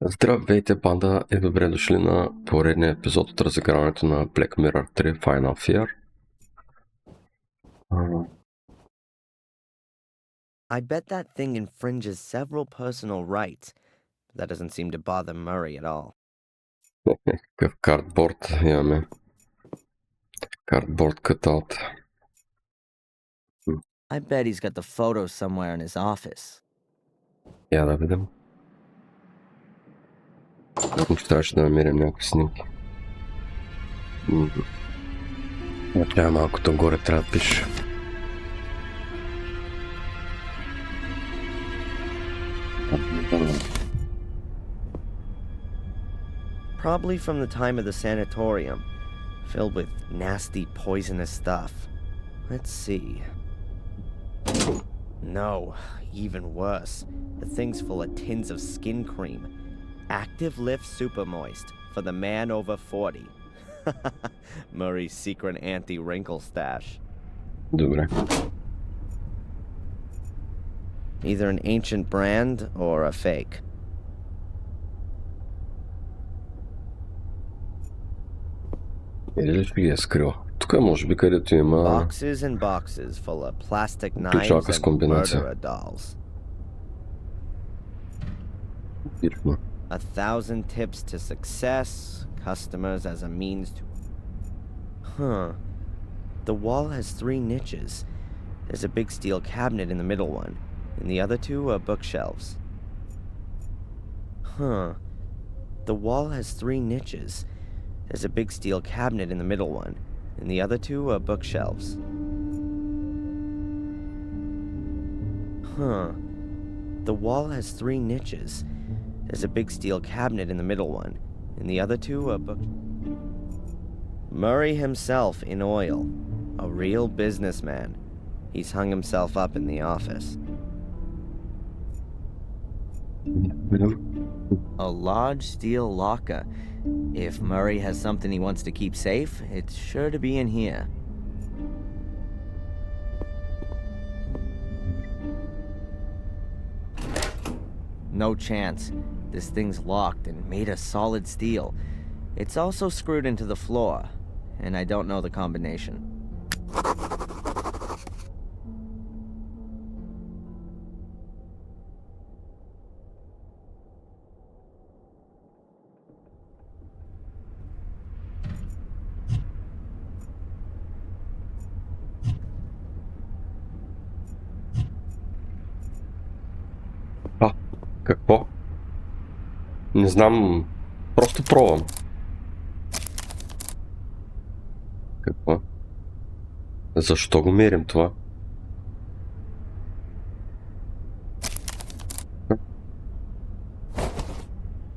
Здравейте, банда, и добре дошли на поредния епизод от разиграването на Black Mirror 3 Final Fear. I bet that thing infringes several personal rights. That doesn't seem to bother Murray at all. Какъв картборд имаме. Картборд cutout. I bet he's got the photos somewhere in his office. Я да видим. Ще трябваше да намерим някакви снимки. Трябва малкото горе трябва да пише. Probably from the time of the sanatorium, filled with nasty, poisonous stuff. Let's see. No, even worse. The thing's full of tins of skin cream. Active Lift Super Moist for the man over 40. Murray's secret anti-wrinkle stash. Добре. Either an ancient brand or a fake. Или ли ще ги е скрил? Тук може би където има... Boxes and boxes full of plastic knives Пичалка с and комбинация. murderer dolls. Ирно. 1,000 tips to success, customers as a means to... Huh. The wall has 3 niches. There's a big steel cabinet in the middle one, and the other 2 are bookshelves. Huh. The wall has 3 niches. There's a big steel cabinet in the middle one, and the other 2 are bookshelves. Huh. The wall has 3 niches. There's a big steel cabinet in the middle one, and the other 2 are Murray himself in oil. A real businessman. He's hung himself up in the office. A large steel locker. If Murray has something he wants to keep safe, it's sure to be in here. No chance. This thing's locked and made of solid steel. It's also screwed into the floor, and I don't know the combination. Какво? Не знам. Просто пробвам. Какво? Защо го мерим това?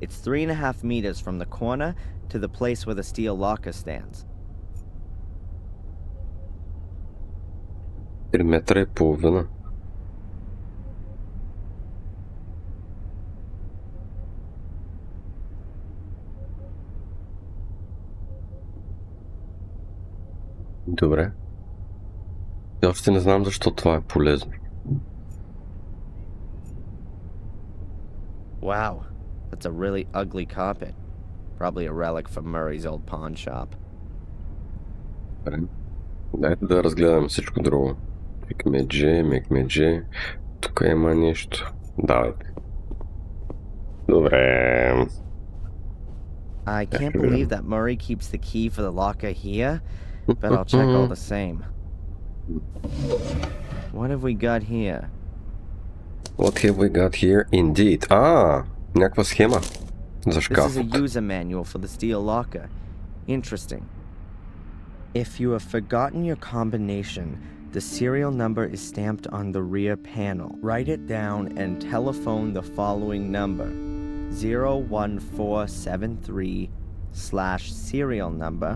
It's 3.5 meters from the corner to the place where the steel locker stands. 3 метра и половина. Добре. И още не знам защо това е полезно. Wow, that's a really ugly carpet. Probably a relic from Murray's old pawn shop. Добре. Дайте да разгледам всичко друго. Мекмедже. Тук има нещо. Давайте. Добре. I can't believe that Murray keeps the key for the locker here, but I'll check all the same. What have we got here? What have we got here? Indeed. Някаква схема за This is a шкафът. user manual for the steel locker. Interesting. If you have forgotten your combination, the serial number is stamped on the rear panel. Write it down and telephone the following number: 01473/serial number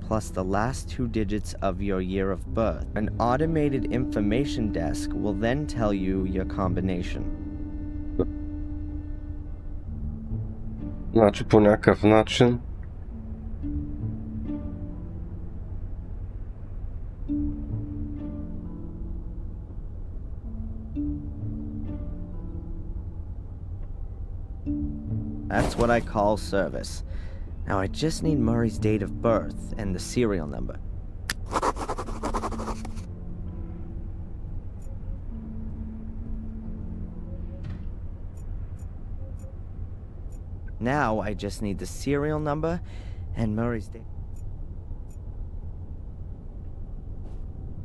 plus the last 2 digits of your year of birth. An automated information desk will then tell you your combination. Значи по някакъв начин That's what I call service. Now I just need Murray's date of birth and the serial number. Now I just need the serial number and Murray's date.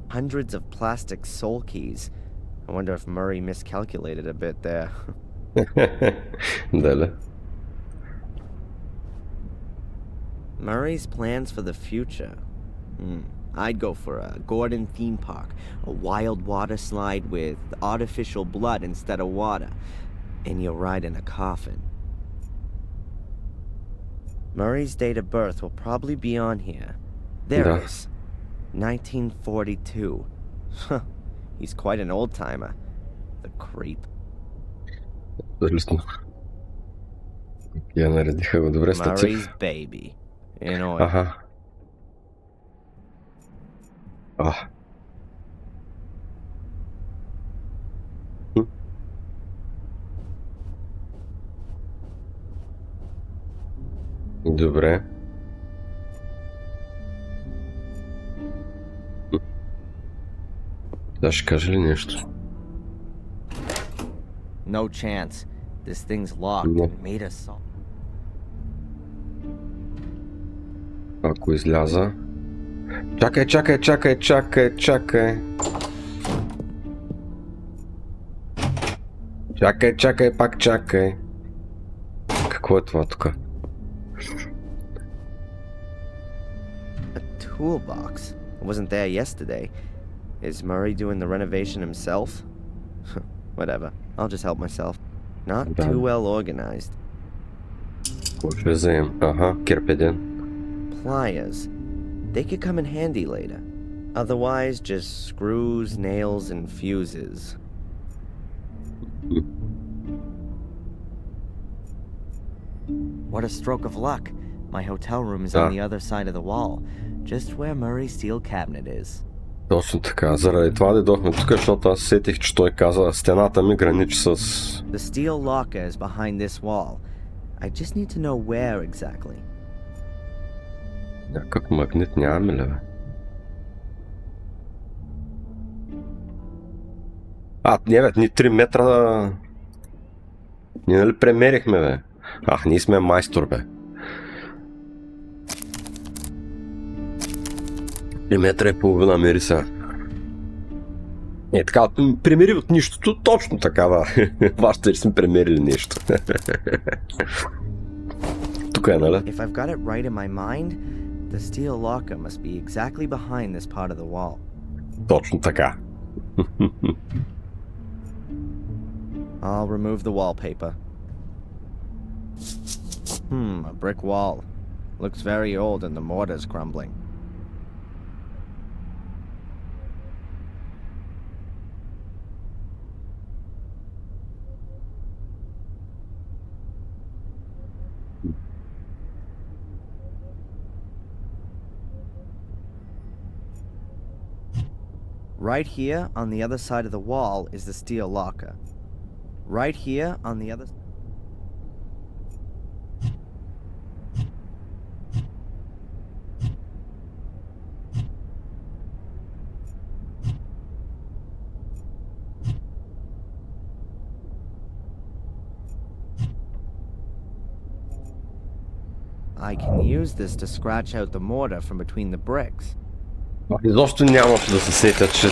Hundreds of plastic soul keys. I wonder if Murray miscalculated a bit there. Дали. Murray's plans for the future. I'd go for a Gordon theme park, a wild water slide with artificial blood instead of water, and you'll ride in a coffin. Murray's date of birth will probably be on here. There Да. it is. 1942. He's quite an old-timer. The creep. Абсолютно. Я наредиха го добре Murray's статив. baby. In oil. Аха. Добре. Да, ще каже ли нещо? No chance. This thing's locked No. and made us so. Ако изляза... Чакай! Чакай, пак чакай. Какво е това тук? A toolbox. It wasn't there yesterday. Is Murray doing the renovation himself? Whatever. I'll just help myself. Not Да. too well organized. Какво ще вземем? Аха, кирпеден. Pliers. They could come in handy later. Otherwise, just screws, nails, and fuses. What a stroke of luck. My hotel room is on Ah. the other side of the wall, just where Murray's steel cabinet is. Точно така. Заради това дойдохме тук, защото аз сетих, че той каза, стената ми граничи с... The steel locker is behind this wall. I just need to know where exactly. Някакъв магнит нямаме ли, бе? Не, бе, ни 3 метра... Ние нали премерихме, бе? Ние сме майстор, бе. 3 метра и половина мери са. Така, премери от нищото, точно такава. Важно е, че сме премерили нещо. Тук е, нали? If I've got it right in my mind, the steel locker must be exactly behind this part of the wall. Точно така. I'll remove the wallpaper. A brick wall. Looks very old and the mortar's crumbling. Right here on the other side of the wall is the steel locker. Right here on the other... I can use this to scratch out the mortar from between the bricks. Изобщо нямаше да се сетя, че...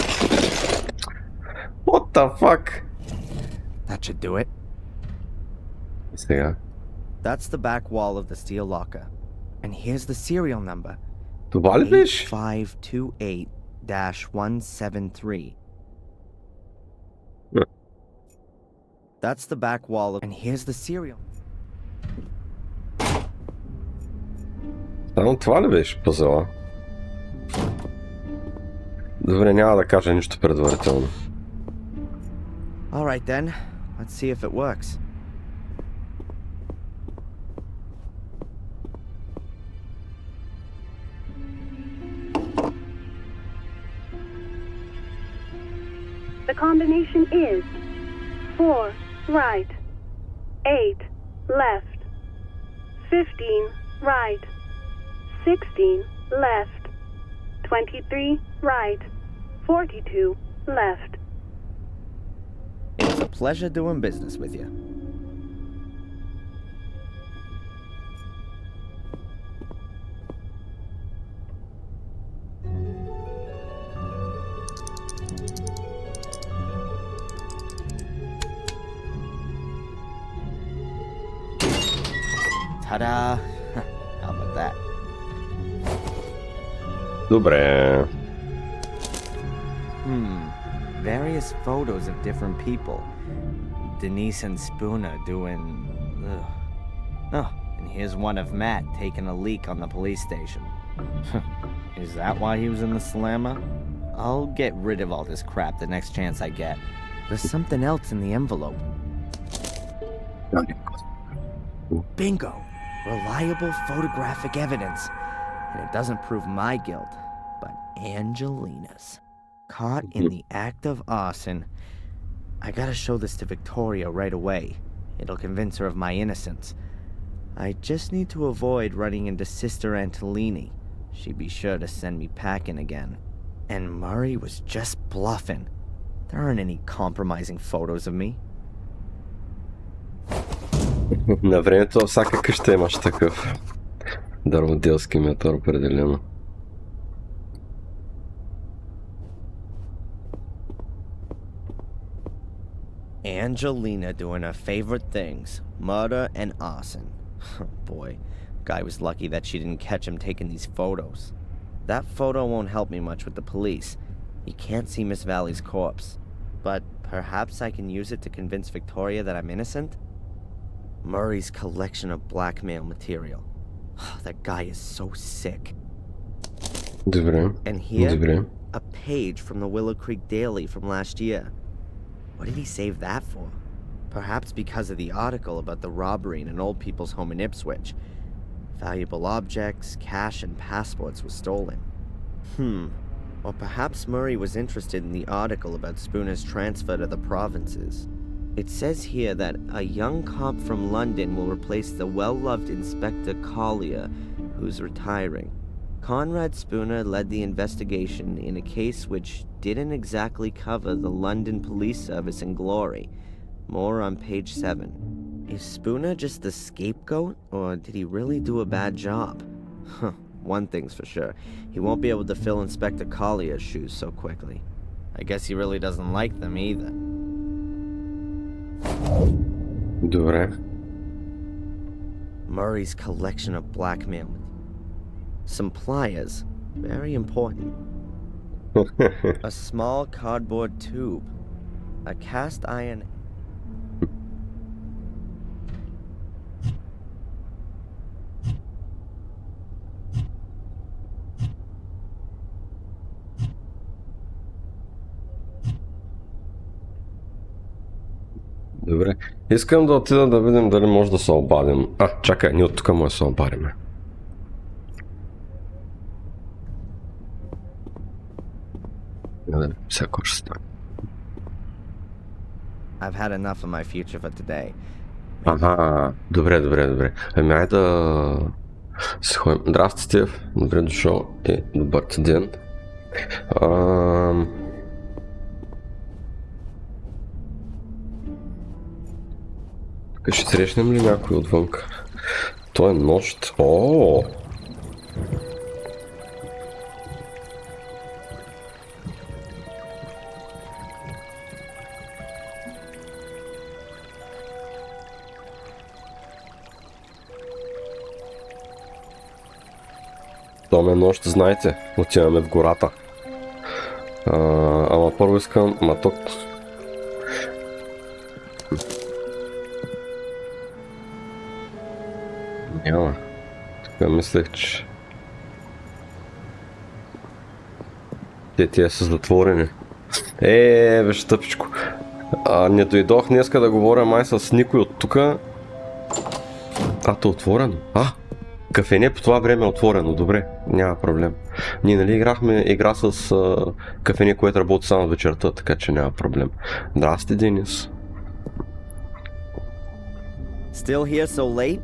What the fuck? That should do it. Сега. That's the back wall of the steel locker. And here's the serial number. Това ли беше? 8528-173. Yeah. That's the back wall of... And here's the serial. Само това ли беше пъзела? Добре, няма да кажа нищо предварително. Alright then, let's see if it works. The combination is 4 right, 8 left, 15, right. 16, left. 23, right. 42, left. It was a pleasure doing business with you. Ta-da! How about that? Добре. Various photos of different people. Denise and Spooner doing... Oh, and here's one of Matt taking a leak on the police station. Is that why he was in the slammer? I'll get rid of all this crap the next chance I get. There's something else in the envelope. Bingo! Reliable photographic evidence. And it doesn't prove my guilt, but Angelina's. Caught in the act of arson. I gotta show this to Victoria right away. It'll convince her of my innocence. I just need to avoid running into Sister Antolini. She'd be sure to send me packing again. And Murray was just bluffing. There aren't any compromising photos of me. На времето във всяка къща имаш такъв дърводелски метър определено. Angelina doing her favorite things, murder and arson. Boy, guy was lucky that she didn't catch him taking these photos. That photo won't help me much with the police. You can't see Miss Valley's corpse. But perhaps I can use it to convince Victoria that I'm innocent? Murray's collection of blackmail material. That guy is so sick. Добре. And here, Добре. a page from the Willow Creek Daily from last year. What did he save that for? Perhaps because of the article about the robbery in an old people's home in Ipswich. Valuable objects, cash, and passports were stolen. Or perhaps Murray was interested in the article about Spooner's transfer to the provinces. It says here that a young cop from London will replace the well-loved Inspector Collier, who's retiring. Conrad Spooner led the investigation in a case which didn't exactly cover the London Police Service in glory. More on page 7. Is Spooner just the scapegoat, or did he really do a bad job? One thing's for sure, he won't be able to fill Inspector Collier's shoes so quickly. I guess he really doesn't like them either. Добре. Murray's collection of blackmail. Some pliers, very important. A small cardboard tube. A cast iron. Добре. Искам да отида да видим дали може да се обадим. Чакай, ние от тук може да се обадиме. Всяко ще стане. I've had enough of my future for today. Добре. Ами айде да си ходим. Здрасти, Стив. Добре дошъл и добър ти ден. Тук ще срещнем ли някой отвън? То е нощ. То е нощ, знаете, отиваме в гората. Ама първо искам... тук... Няма. Тук мислех, че... Тия са затворени. Беше тъпичко. Не дойдох днеска да говоря май с никой от тука. То отворено. Кафене по това време е отворено, добре, няма проблем. Ние нали играхме игра с кафене, което работи само вечерта, така че няма проблем. Здрасти, Денис. Still here so late?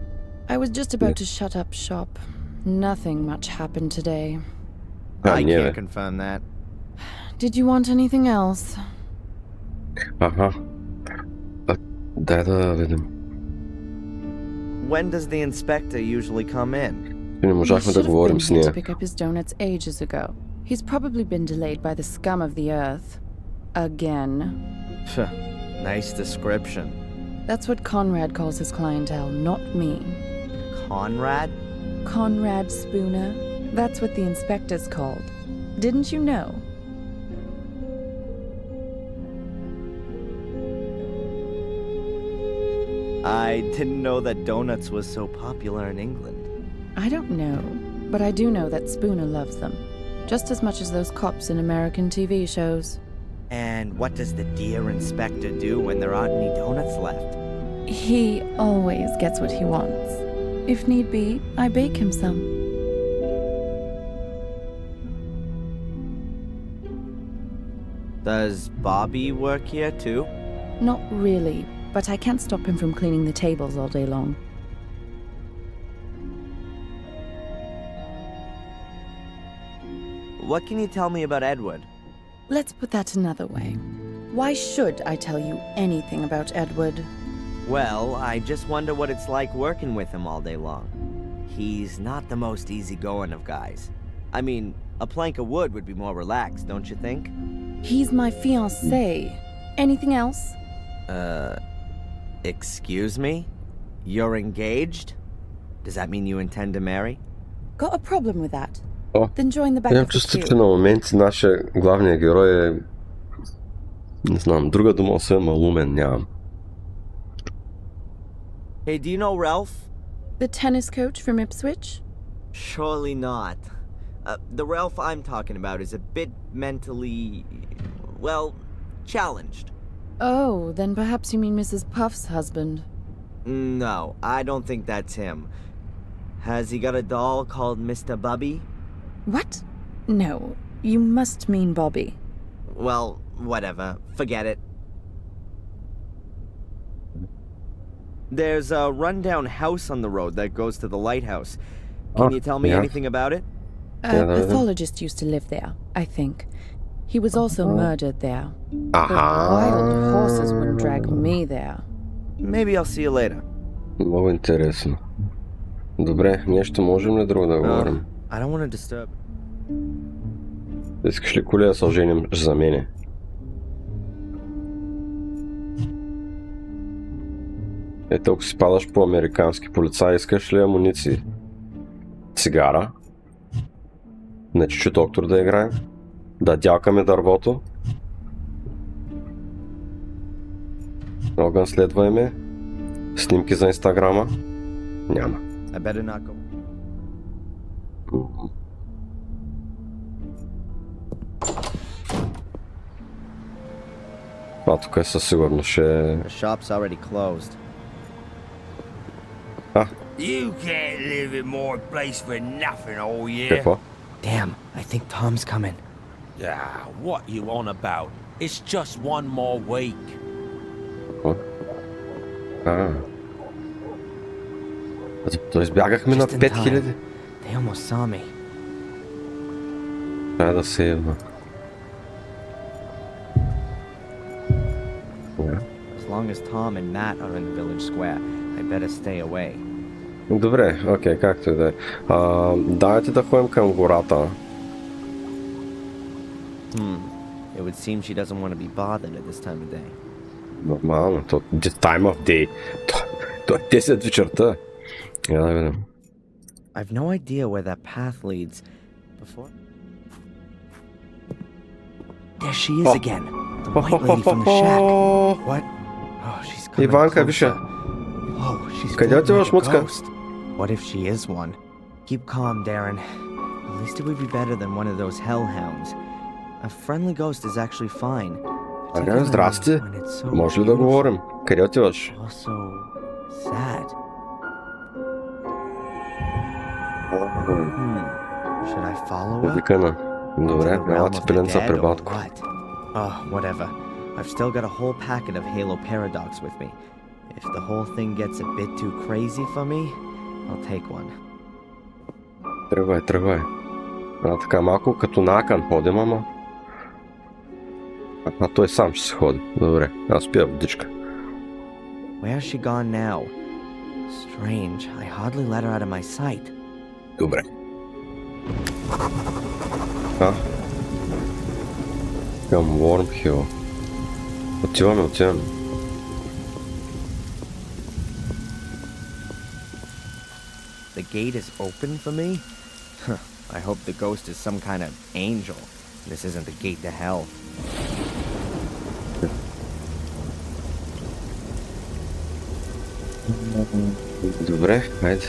I was just about to shut up shop. Nothing much happened today. I nie, can't confirm that. Did you want anything else? Аха. Дай да видим. When does the inspector usually come in? Не He можахме should да have говорим been с here нея. to pick up his donuts ages ago. He's probably been delayed by the scum of the earth. Again. Phew, nice description. That's what Conrad calls his clientele, not me. Conrad? Conrad Spooner. That's what the inspector's called. Didn't you know? I didn't know that donuts was so popular in England. I don't know, but I do know that Spooner loves them. Just as much as those cops in American TV shows. And what does the dear inspector do when there aren't any donuts left? He always gets what he wants. If need be, I bake him some. Does Bobby work here too? Not really, but I can't stop him from cleaning the tables all day long. What can you tell me about Edward? Let's put that another way. Why should I tell you anything about Edward? Well, I just wonder what it's like working with him all day long. He's not the most easygoing of guys. I mean, a plank of wood would be more relaxed, don't you think? He's my fiancé. Anything else? Excuse me? You're engaged? Does that mean you intend to marry? Got a problem with that? О, Then join the back имам of the чувство, че queue. на моменти нашия главният герой е... Не знам, друга дума освен малумен нямам. Hey, do you know Ralph? The tennis coach from Ipswich? Surely not. The Ralph I'm talking about is a bit mentally, well, challenged. Oh, then perhaps you mean Mrs. Puff's husband. No, I don't think that's him. Has he got a doll called Mr. Bubby? What? No, you must mean Bobby. Well, whatever. Forget it. There's a rundown house on the road that goes to the lighthouse. Can you tell me yeah. anything about it? A Yeah, that- pathologist used to live there, I think. He was also murdered there. The Аха. wild horses wouldn't drag me there. Maybe I'll see you later. Много интересно. Добре, ние ще можем ли друго да говорим? I don't want to disturb. Искаш ли коли да се оженим за мене? Ето, ако си падаш по американски полицай, искаш ли амуниции? Цигара? На Чичо доктор да играем? Да дялкаме дървото? Огън следвай ме? Снимки за инстаграма? Няма. I better not go. Това тук е със сигурност ще... The shop's already closed. You can't live in more place for nothing, oh yeah? Какво? Damn, I think Tom's coming. Ah, what you on about? It's just one more week. Какво? То избягахме на Just in 5000. time. They almost saw me. Трябва да се едва. As long as Tom and Matt are in the village square, I better stay away. Добре, окей, както и да е. Дайте да ходим към гората. It would seem she doesn't want to be bothered at this time of day. Нормално, то this time of day. То е 10 вечерта. Я да видим. I've no idea where that path leads. Before. There she is again. The white lady from the shack. What? Oh, she's coming Иванка, closer. виж. Oh, she's Къде floating отиваш, like a муцка? ghost. What if she is one? Keep calm, Darren. At least it would be better than one of those hellhounds. A friendly ghost is actually fine. Ага, здрасти. particularly when it's so Може ли да beautiful, говорим? Къде отиваш? Also sad. Should I follow her? Викана. Добре, Into the ела realm ти of the пеленца dead при or батко. what? Oh, whatever. I've still got a whole packet of Halo Paradox with me. If the whole thing gets a bit too crazy for me, I'll take one. Тръгвай. Така малко като на Акан ходим, ама... той сам ще се ходи. Добре, аз пия водичка. Where's she gone now? Strange. I hardly let her out of my sight. Добре. Към Вормхил. Отиваме. The gate is open for me? Huh, I hope the ghost is some kind of angel. This isn't the gate to hell. Добре, хайде.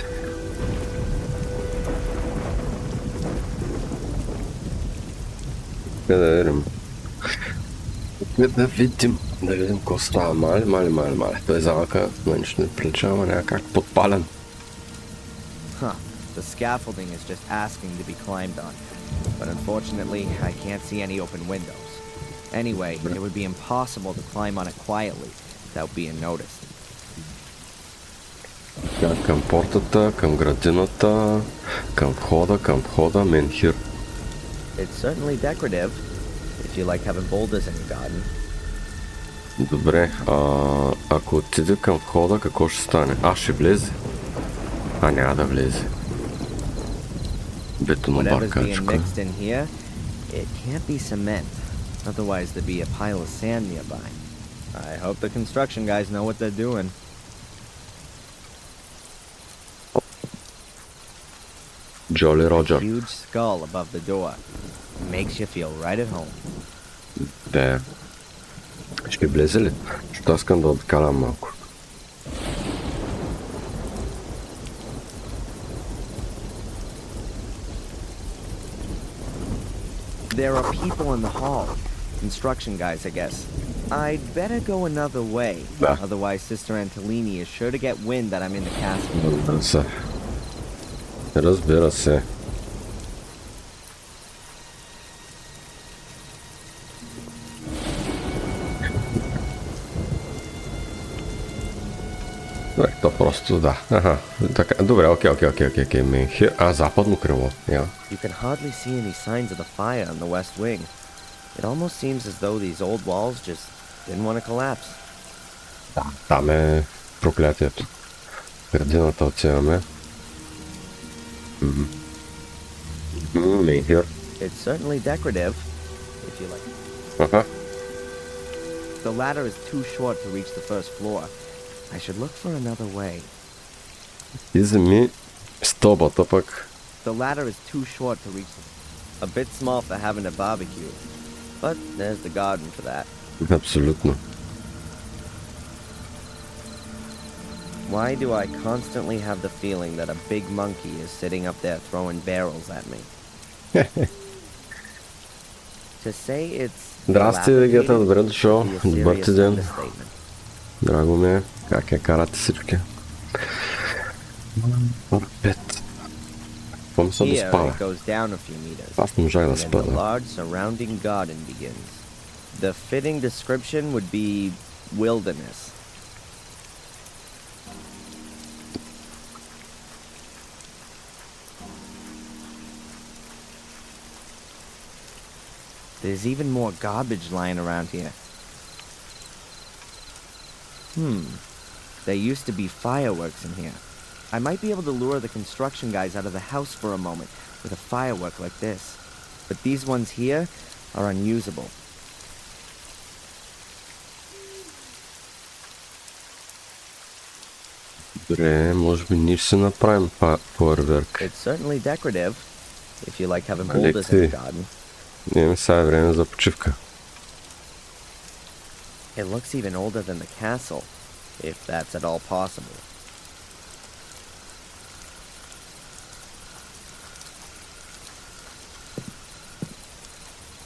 Да видим какво става. Мале. Той замъка, но нищо не прилича, ама някак подпален. Huh. The scaffolding is just asking to be climbed on. But unfortunately, I can't see any open windows. Anyway, it would be impossible to climb on it quietly without being noticed. Към портата, към градината, към входа, Менхир. It's certainly decorative, if you like having boulders in your garden. Добре, ако отиде към входа, какво ще стане? Ще влезе? Няма да влезе. Whatever's being Бетономаркачка. mixed in here, it can't be cement. Otherwise, there'd be a pile of sand nearby. I hope the construction guys know what they're doing. Джоли A Роджер. huge skull above the door. Makes you feel right at home. Да. Ще влезе ли? Що искам да откалям малко. There are people in the hall. Construction guys, I guess. I'd better go another way. Да. Otherwise, Sister Antolini is sure to get wind that I'm in the castle. Разбира се. Добре, то просто да. Така, добре, окей. Менхир. Западно крило. You can hardly see any signs of the fire on the west wing. It almost seems as though these old walls just didn't want to collapse. Там е проклятието. Градината отиваме. Менхир. It's certainly decorative, if you like. The ladder is too short to reach the first floor. I should look for another way. И вземи стълбата пък. The ladder is too short to reach a bit small for having a barbecue. But there's the garden for that. Абсолютно. Why do I constantly have the feeling that a big monkey is sitting up there throwing barrels at me? To say it's Здрасти, Вегета, добре дошъл. would be a Добър ти serious ден. understatement. Драго ми е. Как я карате всички? 5. Какво ми се да Here спава? it goes down a few meters. Аз не можах да And then спа, the да. large surrounding garden begins. The fitting description would be wilderness. There's even more garbage lying around here. There used to be fireworks in here. I might be able to lure the construction guys out of the house for a moment with a firework like this. But these ones here are unusable. Добре, може би ние ще се направим фойерверк. It's certainly decorative, if you like having boulders in the garden. Имаме сега време за почивка. It looks even older than the castle, if that's at all possible.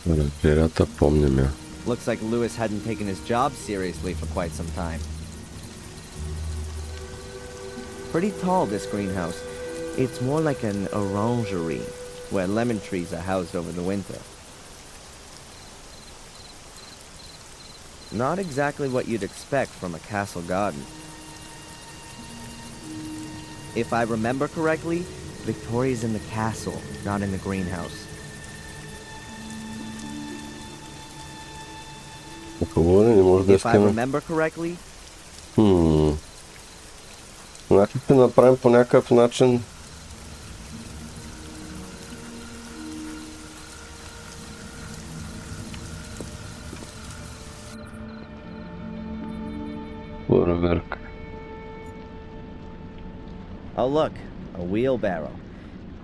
Разбирата, помним я. Looks like Lewis hadn't taken his job seriously for quite some time. Pretty tall, this greenhouse. It's more like an orangery, where lemon trees are housed over the winter. Not exactly what you'd expect from a castle garden. If I remember correctly, Victoria's in the castle, not in the greenhouse. Хубаво, не може да If I искаме. remember correctly, Значи ще направим по някакъв начин. Проверка. oh look, a wheelbarrow,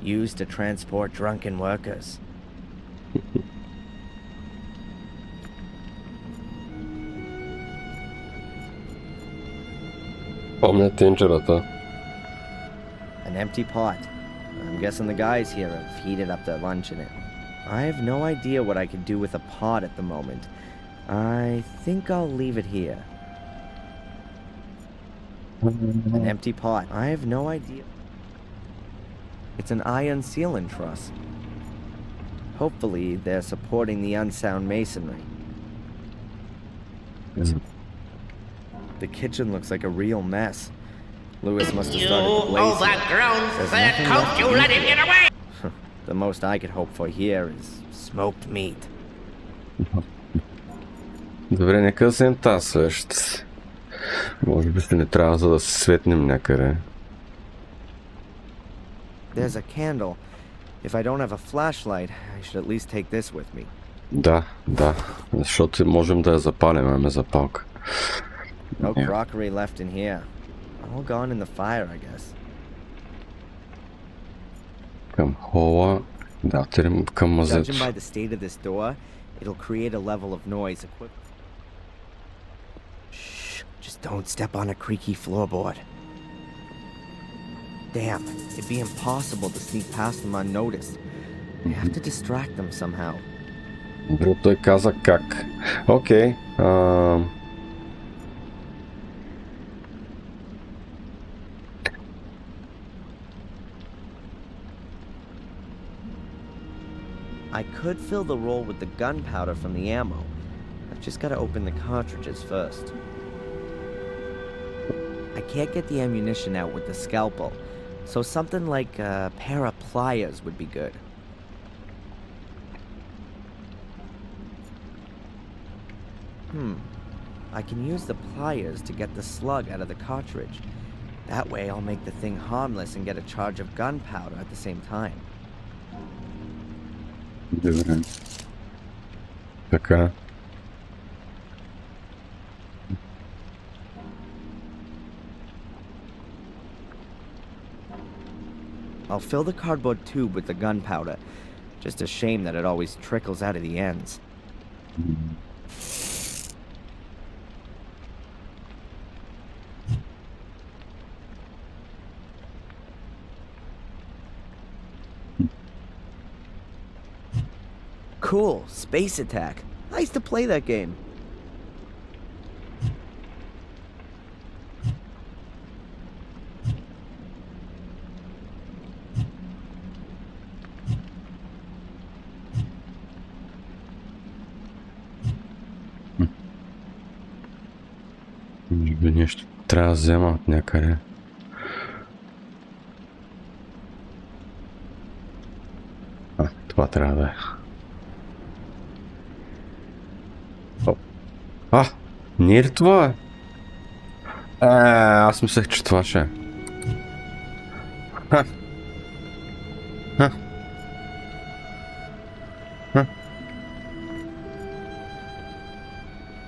used to transport drunken workers. Помня тинджерата. An empty pot. I'm guessing the guys here have heated up their lunch in it. I have no idea what I could do with a pot at the moment. I think I'll leave it here. An empty pot. I have no idea. It's an iron ceiling truss. Hopefully, they're supporting the unsound masonry. The kitchen looks like a real mess. Lewis must have started the blaze here. overgrown There's fur nothing coat, left you to let eat him here. get away! The most I could hope for here is smoked meat. Добре, нека да вземем тази следващата. Може би ще не трябва за да се светнем някъде. There's a candle. If I don't have a flashlight, I should at least take this with me. Да, да. Защото можем да я запалим, имаме запалка. No Yeah. crockery left in here. All gone in the fire, I guess. Към хола. Да, отидем към мазето. Judging by the state of this door, it'll create a level of noise Shh, just don't step on a creaky floorboard. Damn, it'd be impossible to sneak past them unnoticed. I have to distract them somehow. Добре, той каза как. Окей. I could fill the roll with the gunpowder from the ammo. I've just got to open the cartridges first. I can't get the ammunition out with the scalpel, so something like a pair of pliers would be good. I can use the pliers to get the slug out of the cartridge. That way I'll make the thing harmless and get a charge of gunpowder at the same time. Добре. Така. I'll fill the cardboard tube with the gunpowder. Just a shame that it always trickles out of the ends. Cool, Space Attack. I used to play that game. Може би нещо трябва да взема от някъде. Това трябва да е. Не е ли това? Аз мислех, че това ще е.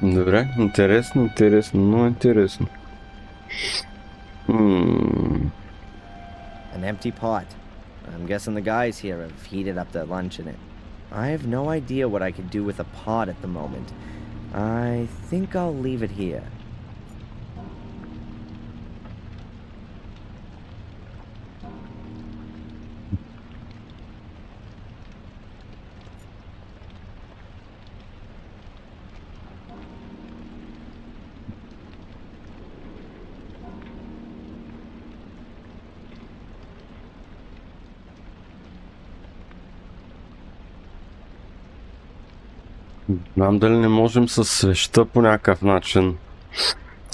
Добре, интересно, много интересно. An empty pot. I'm guessing the guys here have heated up their lunch in it. I have no idea what I could do with a pot at the moment. I think I'll leave it here. Знам дали не можем със свеща по някакъв начин.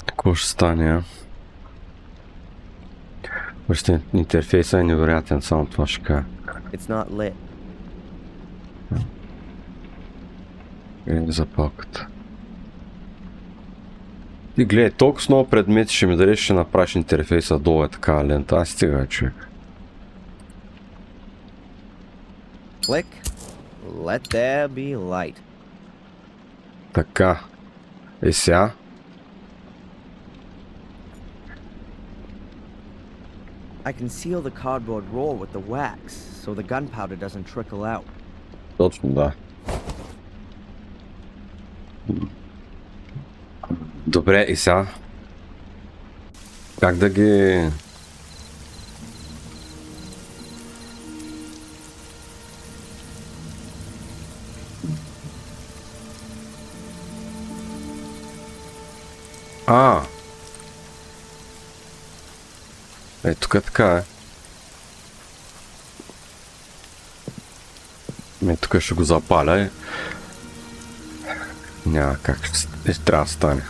Какво ще стане? Вижте, интерфейсът е невероятен, само това ще кажа. It's not lit. Запалката. Ти гледай, толкова с много предмети ще ми дадеш, ще направиш интерфейса долу е такава лента. Аз стига, човек. Click. Let there be light. Така. И сега. I can seal the cardboard roll with the wax so the gunpowder doesn't trickle out. Точно, да. Добре, и сега. Как да ги... Тук е така, тук ще го запаля, няма как, ще трябва да стане.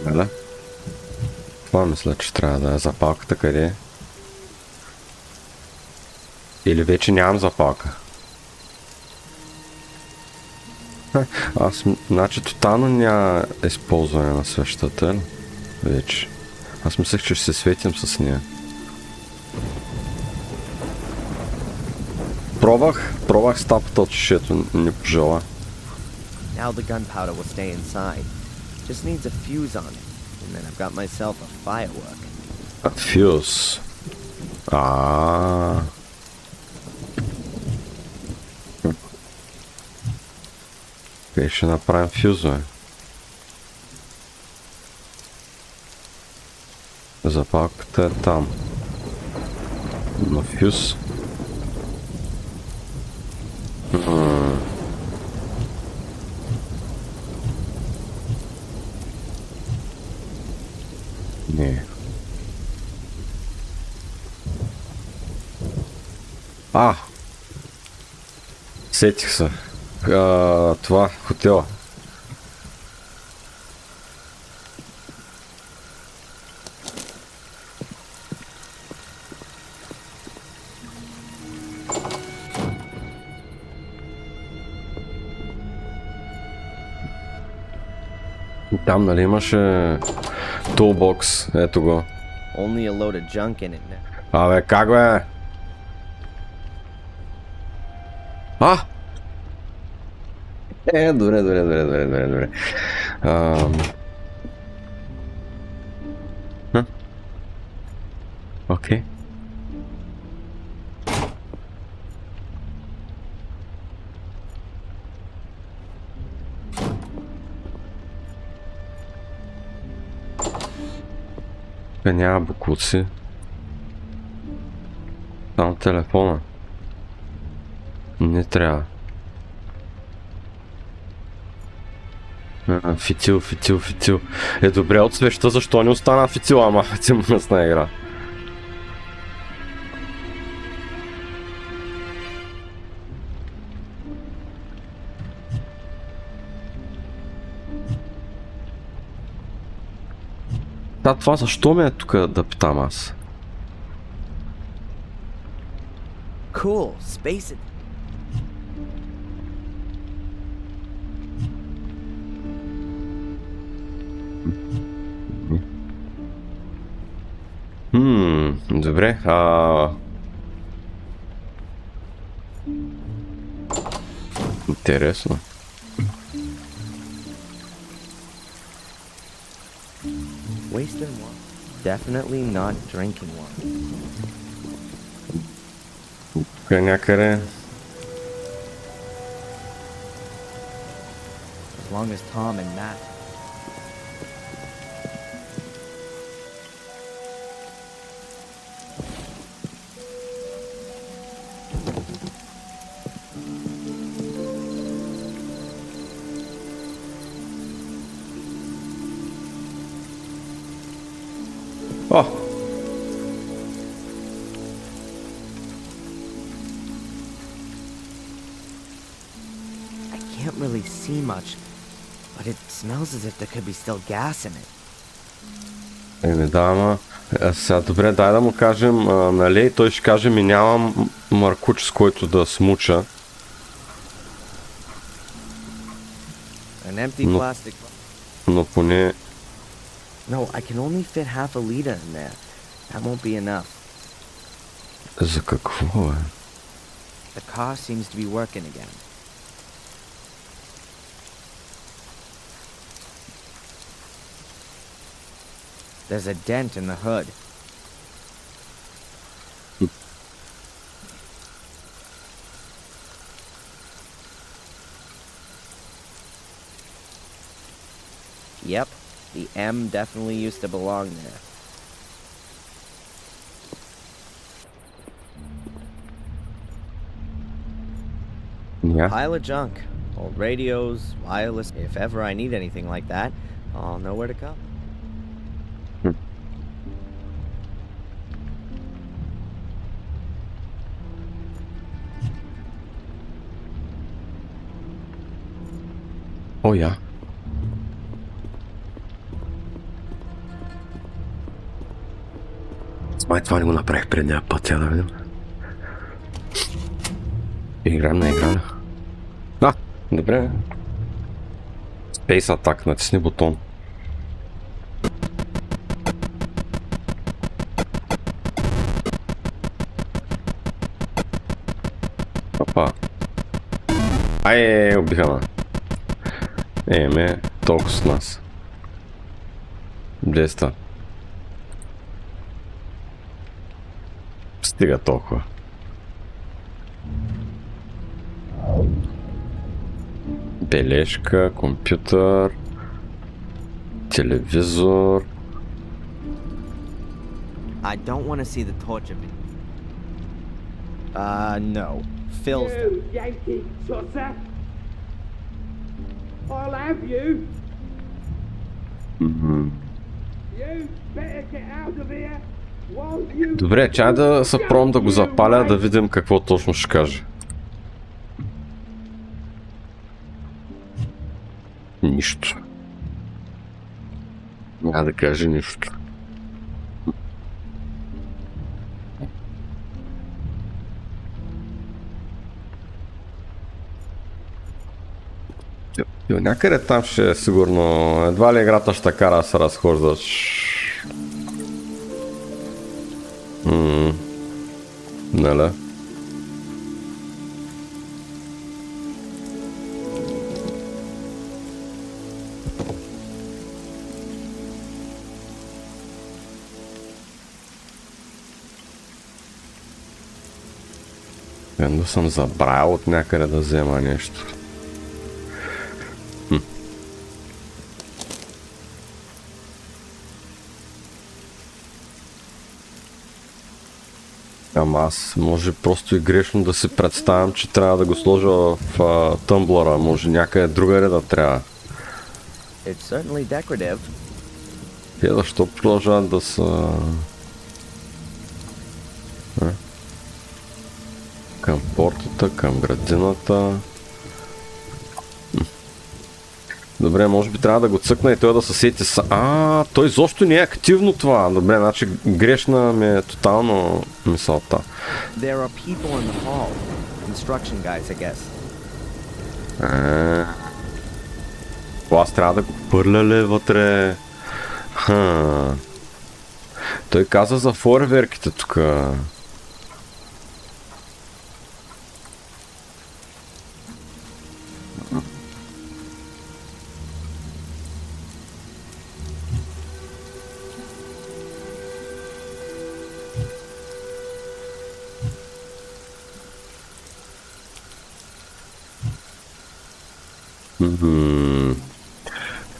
Нали? Това мисля, че трябва да е запалката, къде е? Или вече нямам запалка? Значи тотално няма използване на свещата, вече. Аз мислех, че ще се светим с нея. Пробвах стапата от шишето, не пожела. Now the gunpowder will stay inside. Just needs a fuse on it, and then I've got myself a firework. A fuse. Къде ще направим фюзове? Запалката е там. Но фюз... Не. Сетих се. Това, хотела. Там, нали, имаше тулбокс, ето го. Only a load of junk in it now. Абе, как бе? Добре. Окей. Няма букуци. Само телефона. Не трябва. Фитил. Добре, от свеща, защо не остана фитил, ама ти мръсна игра. Това защо ме е тук да питам аз? Cool, space it. Добре, интересно. Wasting water. Definitely not drinking water. Тук е някъде. As long as Tom and Matt. I can't really see much, But it smells as if there could be still gas in it. Да, ама... Сега, добре, дай да му кажем, нали, той ще каже ми нямам маркуч, с който да смуча. An empty No. plastic... Но поне... No, I can only fit half a liter in there. That won't be enough. За какво, бе? The car seems to be working again. There's a dent in the hood. Yep, the M definitely used to belong there. Yeah. Pile of junk. Old radios, wireless. If ever I need anything like that, I'll know where to come. О, я. Май това не го направих предния път, я да видим. Играем на игра. А, добре. Space Attack, натисни бутон. Опа. Ай, убиха ме. Ме, толкова с нас. 200. Стига толкова. Бележка, компютър, телевизор. I don't want to see the torture video. No. Phil's. You Yankee tosser! I'll have you! You better get out of here while you... Добре, чай да се пробвам да го запаля, да видим какво точно ще каже. Нищо. Няма да каже нищо. Някъде там ще е сигурно, едва ли играта ще кара да се разхождаш. Нали? Едно съм забравил от някъде да взема нещо. Ама аз може просто и грешно да си представям, че трябва да го сложа в тъмблъра, може някъде другаде да трябва. It's certainly decorative. Те защо продължават да са... Към портата, към градината. Добре, може би трябва да го цъкна и той да се сети са... той изобщо не е активно това. Добре, значи грешна ми е тотално мисълта. There are people in the hall. Construction guys, I guess. Аз трябва да го пърля ли вътре? Той каза за фойерверките тук.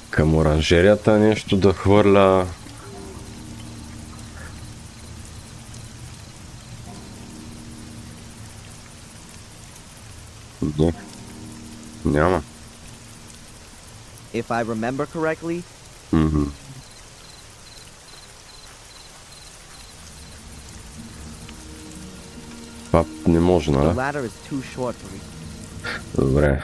Към оранжерията нещо да хвърля. Не. Няма. If I remember correctly, Това не може, the нали? ladder is too short to reach. Добре.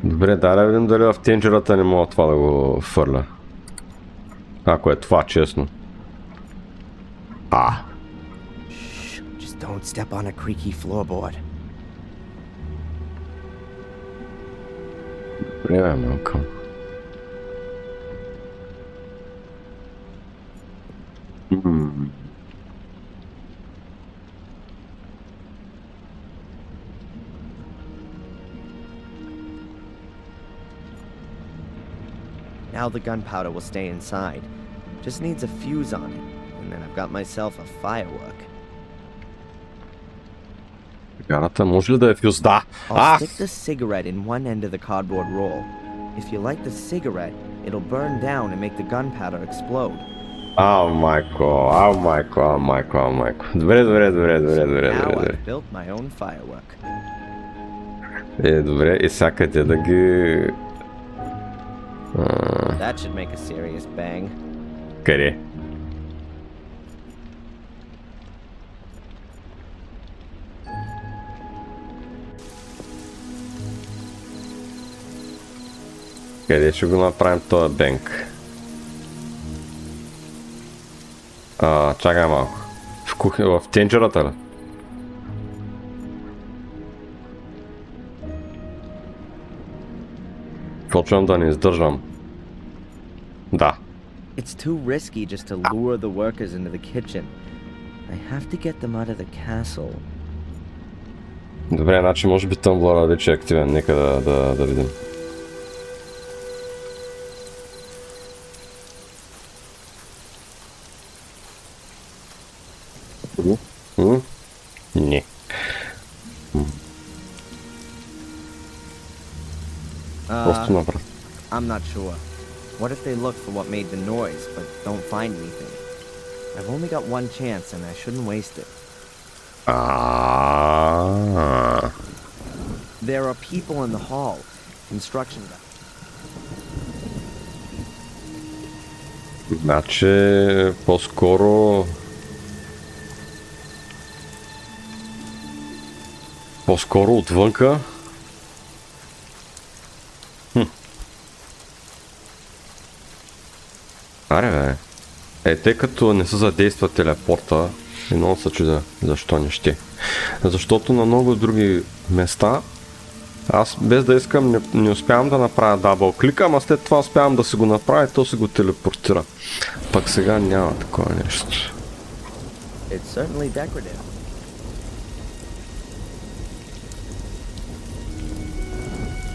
Добре, да видим дали в тенджерата не мога това да го фърля. Ако е това честно. Shh, just don't step on a creaky floorboard. Добре, бе, малко. Now the gunpowder will stay inside. Just needs a fuse on it, and then I've got myself a firework. Гарата може ли да е фюз? Да! I'll stick the cigarette in one end of the cardboard roll. If you light the cigarette, it'll burn down and make the gunpowder explode. Майко. Добре. Now I've built my own firework. Добре, и сякате да ги... That should make a serious bang. Къде? Къде ще го направим този бенк? Чакай малко. В кухня, в тенджерата ли? Почвам да не издържам. Да. It's too risky just to lure the workers into the kitchen. I have to get them out of the castle. Добре, значи може би тъмблъра вече е активен. Нека да видим. Не. Просто направо. I'm not sure. What if they look for what made the noise, but don't find anything? I've only got one chance, and I shouldn't waste it. There are people in the hall. Construction guys. Значи, по-скоро отвънка. Аре бе. Тъй като не се задейства телепорта, и много се чудя защо не ще. Защото на много други места аз без да искам не успявам да направя дабъл клик, ама след това успявам да си го направя и то се го телепортира. Пък сега няма такова нещо. It's certainly decorative.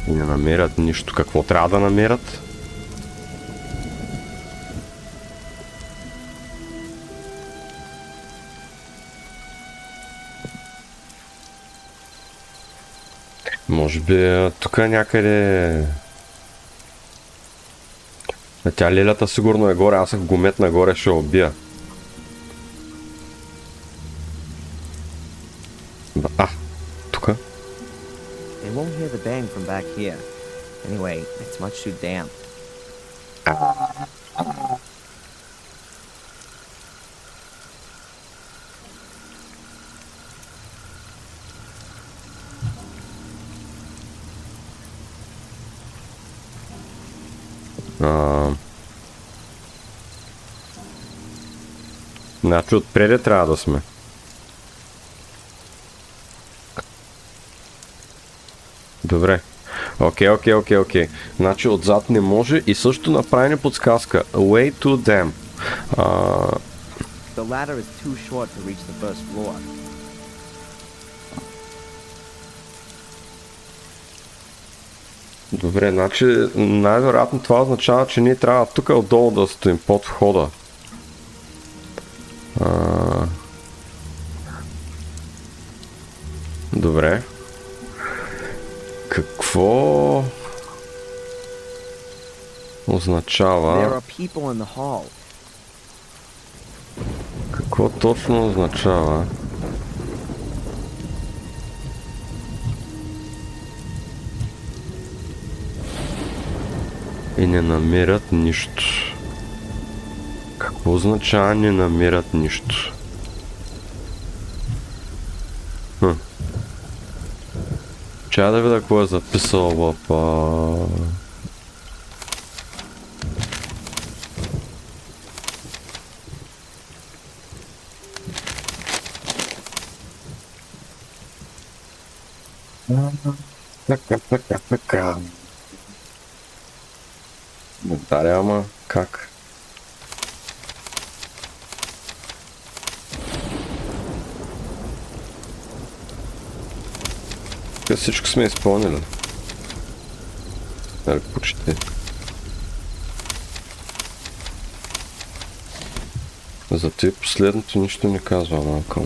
И не намерят нищо. Какво трябва да намерят? Може би тук някъде... Тя лилята сигурно е горе, аз ако го мет нагоре ще убия. Тук? They won't hear the bang from back here. Anyway, it's much too damp. Значи отпреди трябва да сме. Добре. Окей. Значи отзад не може и също направи ни подсказка. Way to them. The ladder is too short to reach the first floor. Добре, значи най-вероятно това означава, че ние трябва тук отдолу да стоим под входа. Добре. Какво означава? There are people in the hall. Какво точно означава? И не намерят нищо. Какво означава не намерят нищо? Чая да видя кой е записал в... Така. Даря, ама как? Тук всичко сме изпълнили. Нали, почти. За ти последното нищо не казва, малко.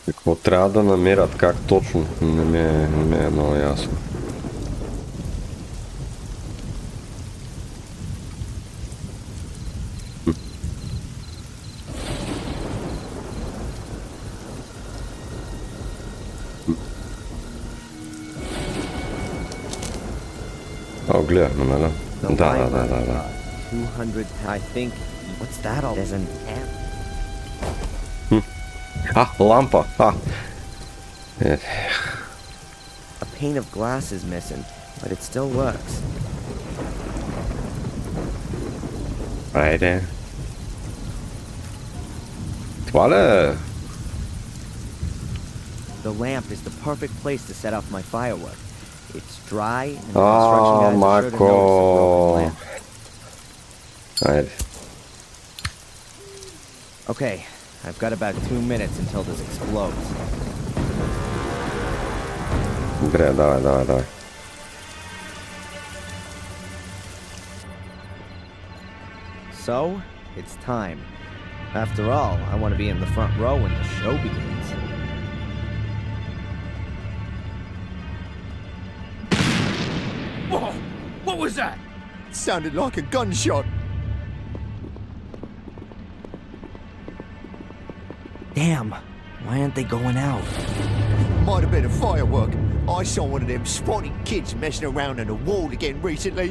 Какво трябва да намерят, как точно, не ми е много ясно. О, гледахме, нали? The Да. library, 200, I think. What's that all? There's an amp. Лампа! A pane of glass is missing, but it still works. Айде. Това ли е? The lamp is the perfect place to set off my firework. It's dry, and the construction guys are sure to notice a Майко. broken lamp. Айде. Okay, I've got about 2 minutes until this explodes. Добре, давай. So, it's time. After all, I want to be in the front row when the show begins. Whoa! What was that? Sounded like a gunshot. Damn, why aren't they going out? Might have been a firework. I saw one of them spotty kids messing around on the wall again recently.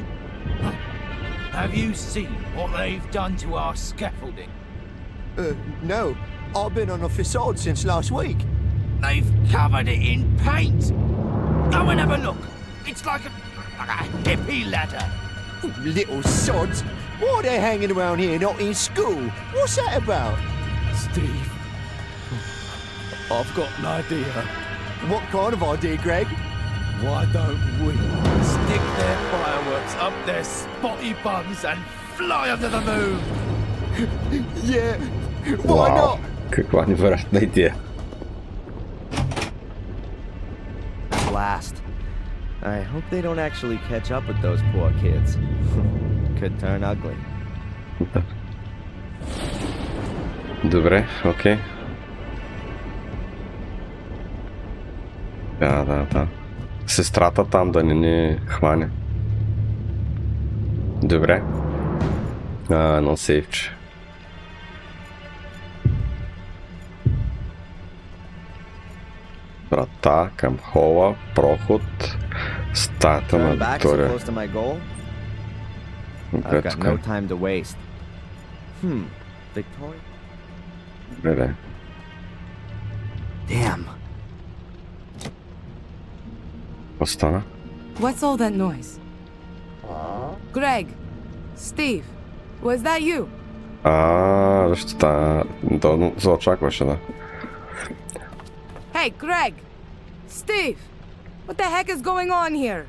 Have you seen what they've done to our scaffolding? No. I've been on the facade since last week. They've covered it in paint. Go and have a look. It's like a hippie ladder. Little sods. Why are they hanging around here not in school? What's that about? Steve, I've got an idea. What kind of idea, Greg? Why don't we stick their fireworks up their spotty bums and fly under the moon? Yeah. Why not? Каква невероятна идея. Blast. I hope they don't actually catch up with those poor kids. Could turn ugly. Добре, окей. Да. Сестрата там да не ни хване. Добре. Едно сейфче. Врата към хола, проход, стаята на Turn back so Виктория. close to my goal? I've Добре, got тук no е. time to waste. Victoria? Добре. Damn. Какво стана? What's all that noise? Greg! Steve! Was that you? Виж, да, заочакваше, да. Hey, Greg! Steve! What the heck is going on here?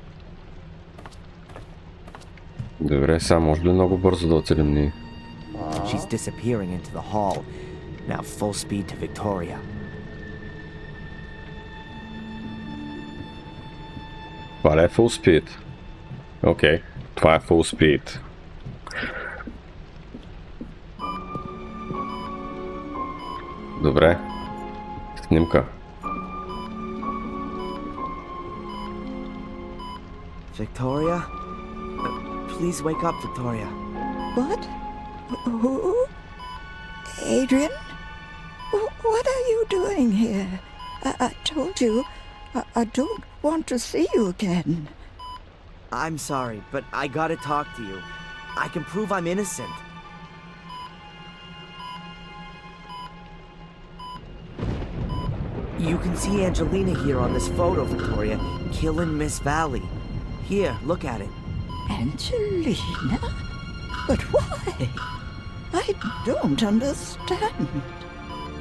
Добре, сега може ли много бързо да отидем ние? She's disappearing into the hall. Now full speed to Victoria. Това ли е full speed? Окей, това е full speed. Добре. Снимка. Victoria? Please wake up, Victoria. What? Who? Adrian? What are you doing here? I told you, I don't want to see you again. I'm sorry, but I gotta talk to you. I can prove I'm innocent. You can see Angelina here on this photo, Victoria, killing Miss Valley. Here, look at it. Angelina? But why? I don't understand.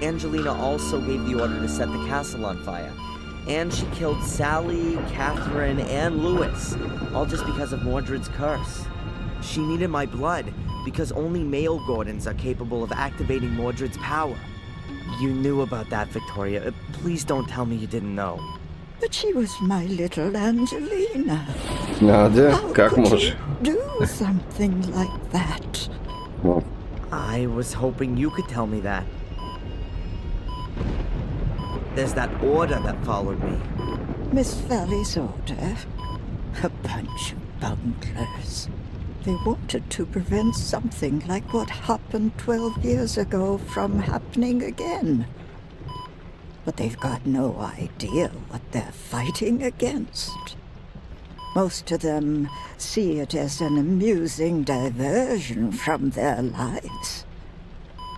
Angelina also gave the order to set the castle on fire. And she killed Sally, Catherine, and Lewis, all just because of Mordred's curse. She needed my blood, because only male Gordons are capable of activating Mordred's power. You knew about that, Victoria. Please don't tell me you didn't know. But she was my little Angelina. Надя, How как could можешь? you do something like that? Ну, I was hoping you could tell me that. There's that order that followed me. Miss Valley's order? A bunch of bunglers. They wanted to prevent something like what happened 12 years ago from happening again. But they've got no idea what they're fighting against. Most of them see it as an amusing diversion from their lives.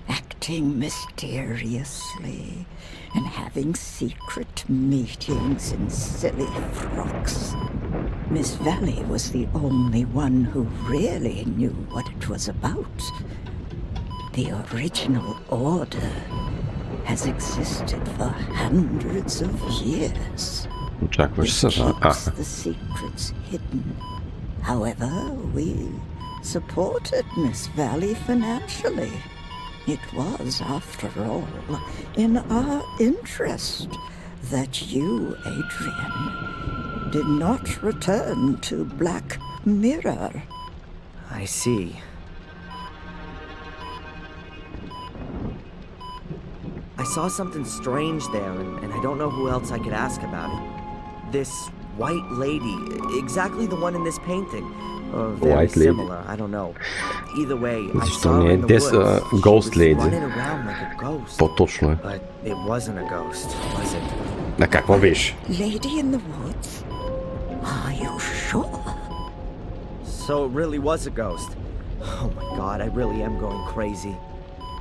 Acting mysteriously and having secret meetings in silly frocks. Miss Valley was the only one who really knew what it was about. The original order has existed for hundreds of years. очакваш It се, да? keeps the secrets hidden. However, we supported Miss Valley financially. It was, after all, in our interest that you, Adrian, did not return to Black Mirror. I see. I saw something strange there, and I don't know who else I could ask about it. This white lady, exactly the one in this painting. Or very White lady. similar, I don't know. Either way, I Защо saw her не е in the дес, woods. She Ghost was Lady? running around like a ghost. По-точно е. But it wasn't a ghost, was it? На какво беше? Lady in the woods? Are you sure? So it really was a ghost. Oh my god, I really am going crazy.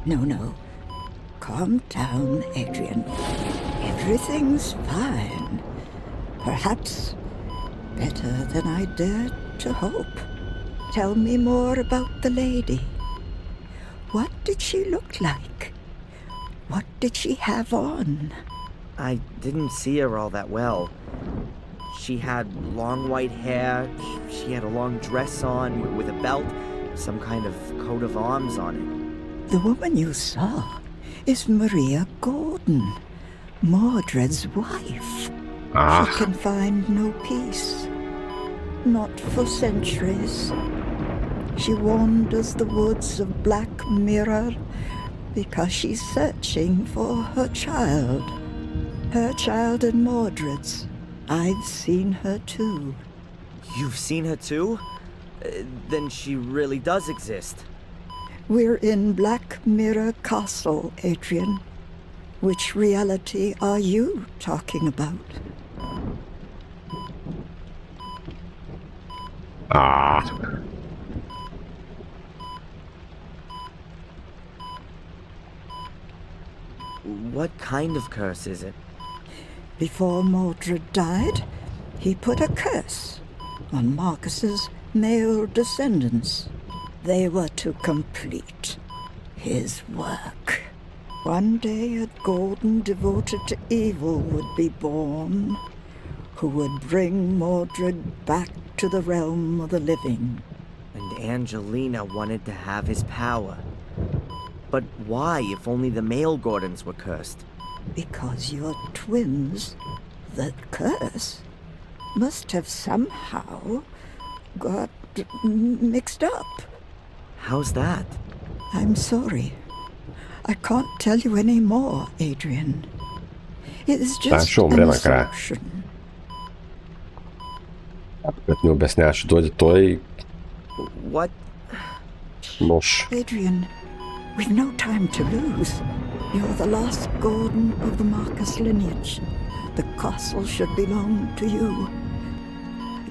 No. Calm down, Adrian. Everything's fine. Perhaps better than I dared to hope. Tell me more about the lady. What did she look like? What did she have on? I didn't see her all that well. She had long white hair, she had a long dress on with a belt, some kind of coat of arms on it. The woman you saw is Maria Gordon, Mordred's wife. She can find no peace. Not for centuries. She wanders the woods of Black Mirror because she's searching for her child. Her child and Mordred's. I've seen her too. You've seen her too? Then she really does exist. We're in Black Mirror Castle, Adrian. Which reality are you talking about? What kind of curse is it? Before Mordred died, he put a curse on Marcus's male descendants. They were to complete his work. One day a Gordon devoted to evil would be born, who would bring Mordred back to the realm of the living. And Angelina wanted to have his power. But why, if only the male Gordons were cursed? Because you're twins, the curse must have somehow got mixed up. How's that? I'm sorry. I can't tell you any more, Adrian. It's just ще an умре накрая. assumption. Като ми обясняваше, дойде той What? нож. Adrian, We've no time to lose. You're the last Gordon of the Marcus lineage. The castle should belong to you.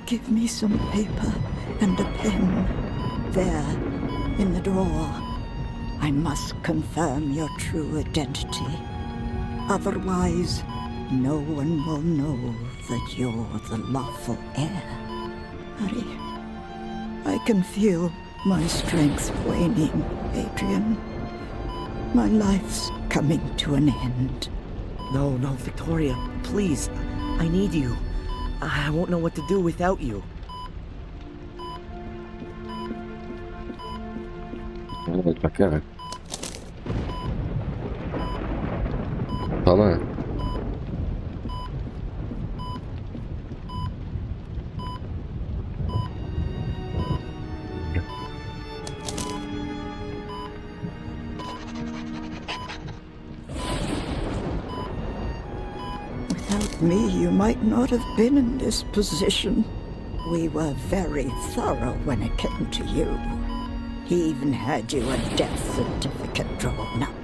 Give me some paper and a pen. There, in the drawer. I must confirm your true identity. Otherwise, no one will know that you're the lawful heir. Hurry. I can feel my strength waning, Adrian. My life's coming to an end. No, Victoria, please. I need you. I won't know what to do without you. Bacana. Fala. Without me, you might not have been in this position. We were very thorough when it came to you. He even had you a death certificate drawn up.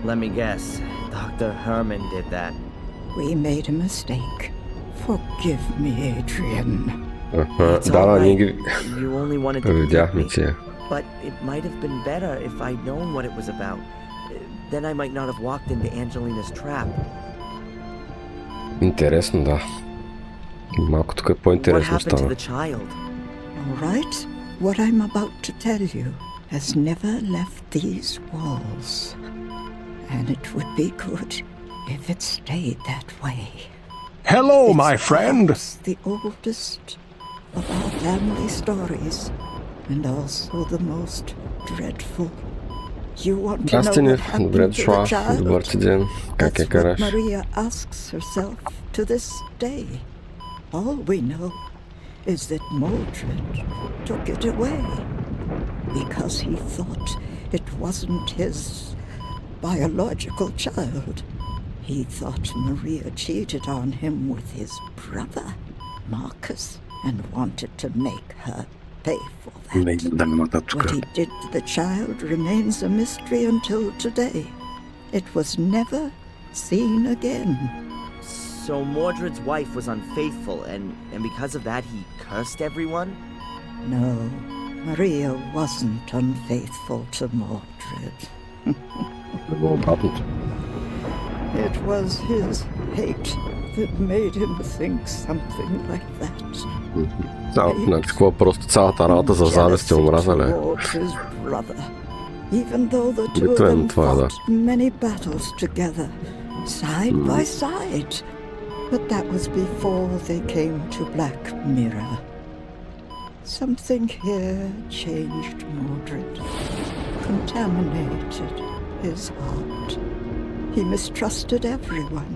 Let me guess. Dr. Herman did that. We made a mistake. Forgive me, Adrian. It's Да, all они right. You only wanted to protect me. Överdächtigt. But it might have been better if I'd known what it was about. Then I might not have walked into Angelina's trap. Интересно, да. Малко тук е What по-интересно happened to става. the child? All right? What I'm about to tell you has never left these walls. And it would be good if it stayed that way. Hello, It's my friend. perhaps the oldest of our family stories, and also the most dreadful. You want to know Здрасти, what Нив. happened Добре to the дошла. child? Добър ти ден. Как я That's what караш? Maria asks herself to this day. All we know is that Mordred took it away because he thought it wasn't his biological child. He thought Maria cheated on him with his brother, Marcus, and wanted to make her pay for that. What he did to the child remains a mystery until today. It was never seen again. So Mordred's wife was unfaithful, and because of that he cursed everyone? No, Maria wasn't unfaithful to Mordred. It was his hate that made him think something like that. Да, значи какво просто цялата работа за завист и омраза, ле? Towards his brother. Even though the two of Обикновено them това е, да. fought many battles together, side by side. But that was before they came to Black Mirror. Something here changed Mordred, contaminated his heart. He mistrusted everyone.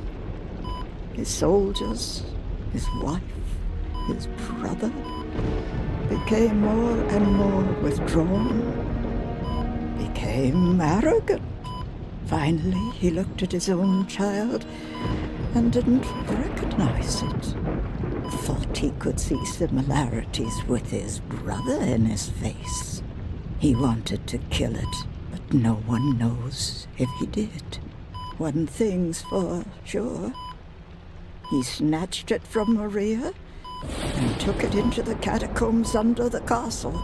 His soldiers, his wife, his brother, became more and more withdrawn, became arrogant. Finally, he looked at his own child and didn't recognize it. Thought he could see similarities with his brother in his face. He wanted to kill it, but no one knows if he did. One thing's for sure. He snatched it from Maria and took it into the catacombs under the castle.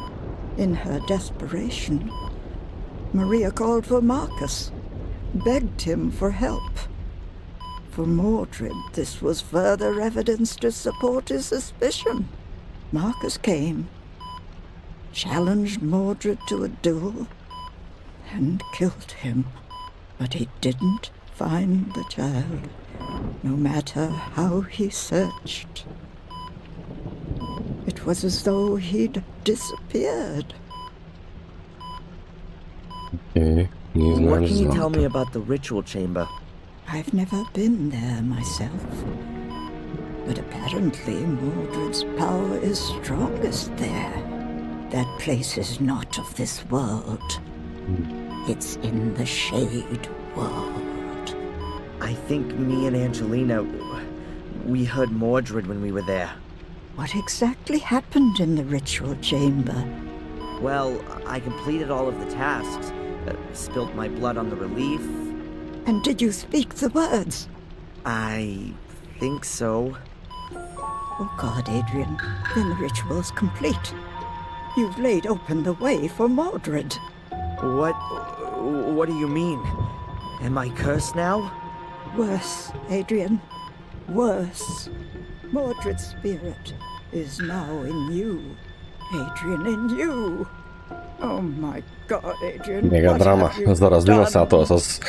In her desperation, Maria called for Marcus, begged him for help. For Mordred, this was further evidence to support his suspicion. Marcus came, challenged Mordred to a duel, and killed him. But he didn't find the child, no matter how he searched. It was as though he'd disappeared. Окей, ние знаем What can you за tell залата. me about the ritual chamber? I've never been there myself. But apparently Mordred's power is strongest there. That place is not of this world. It's in the Shade World. I think me and Angelina, we heard Mordred when we were there. What exactly happened in the ritual chamber? Well, I completed all of the tasks. spilt my blood on the relief. And did you speak the words? I think so. Oh God, Adrian, then the ritual's complete. You've laid open the way for Mordred. What do you mean? Am I cursed now? Worse, Adrian. Worse. Mordred's spirit is now in you. Adrian, in you. Oh my God, Adrian. Мега what драма, have you за да раздвина done? сега това с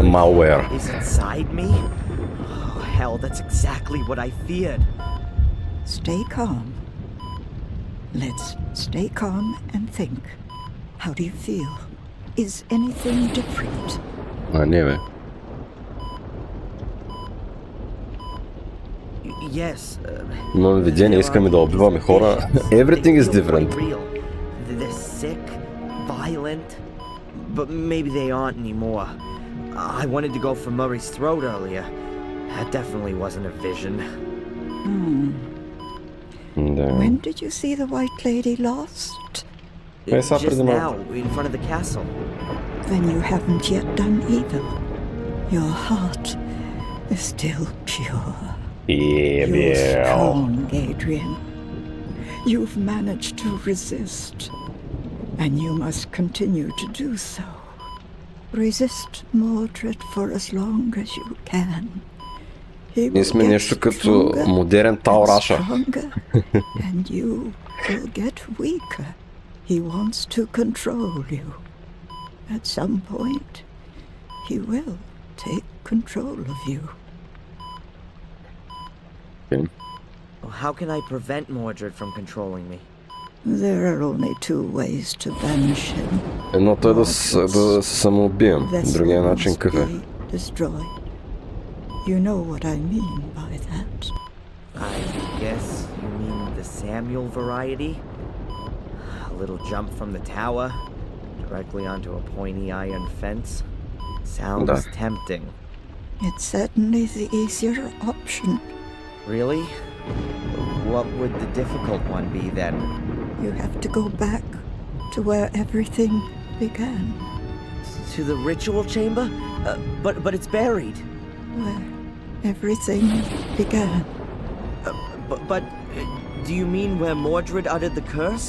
malware. Is inside me? Oh, hell, that's exactly what I feared. Stay calm. Let's stay calm and think. How do you feel? Is anything different? А, не бе. Yes. Имам видение, искаме да убиваме хора. Everything is different. They're sick, violent, but maybe they aren't anymore. I wanted to go for Murray's throat earlier. That definitely wasn't a vision. Да. When did you see the White Lady last? Yes, Just pretty much. now, in front of the castle. Then you haven't yet done evil. Your heart is still pure. Yeah, You're yeah. strong, Adrian. You've managed to resist, and you must continue to do so. Resist Mordred for as long as you can. He Ние will сме get нещо като stronger модерен Тал and Раша. stronger, and you will get weaker. He wants to control you. At some point, he will take control of you. How can I prevent Mordred from controlling me? There are only two ways to banish him. Едното е да се самоубием, другия начин какъв е? Destroyed. You know what I mean by that. I guess you mean the Samuel variety? A little jump from the tower, directly onto a pointy iron fence. Sounds tempting. It's certainly the easier option. Really? What would the difficult one be then? You have to go back to where everything began. To the ritual chamber? But it's buried. Where everything began. But do you mean where Mordred uttered the curse?